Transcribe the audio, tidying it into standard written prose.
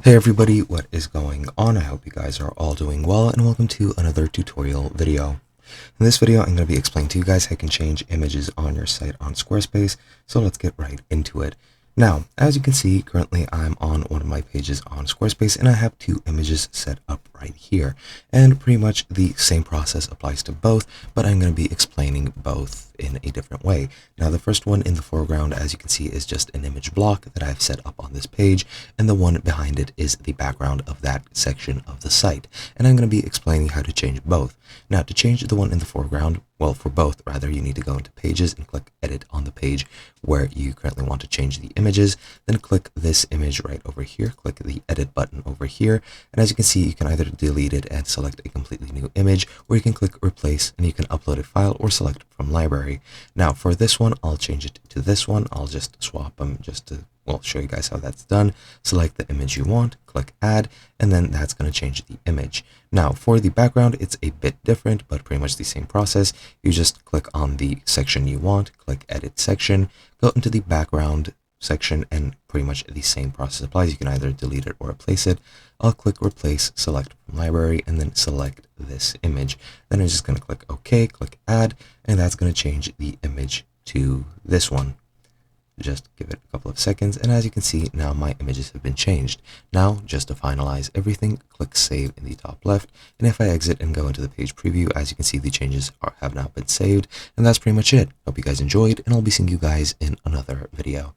Hey everybody, what is going on? I hope you guys are all doing well and welcome to another tutorial video. In this video, I'm going to be explaining to you guys how you can change images on your site on Squarespace, so let's get right into it. Now, as you can see, currently I'm on one of my pages on Squarespace and I have two images set up right here. And pretty much the same process applies to both, but I'm going to be explaining both in a different way. Now, the first one in the foreground, as you can see, is just an image block that I've set up on this page, and the one behind it is the background of that section of the site. And I'm going to be explaining how to change both. Now, to change the one in the foreground, well, for both, rather, you need to go into Pages and click Edit on the page where you currently want to change the images. Then click this image right over here, click the Edit button over here, and as you can see, you can either delete it and select a completely new image, or you can click Replace and you can upload a file or select from Library. Now, for this one, I'll change it to this one. I'll just swap them just to show you guys how that's done. Select the image you want, click Add, and then that's going to change the image. Now, for the background, it's a bit different, but pretty much the same process. You just click on the section you want, click Edit Section, go into the background section, and pretty much the same process applies. You can either delete it or replace it. I'll click Replace, select from Library, and then select this image. Then I'm just going to click OK, click Add, and that's going to change the image to this one. Just give it a couple of seconds, and as you can see, now my images have been changed. Now, just to finalize everything, click Save in the top left, and if I exit and go into the page preview, as you can see, the changes have now been saved, and that's pretty much it. Hope you guys enjoyed, and I'll be seeing you guys in another video.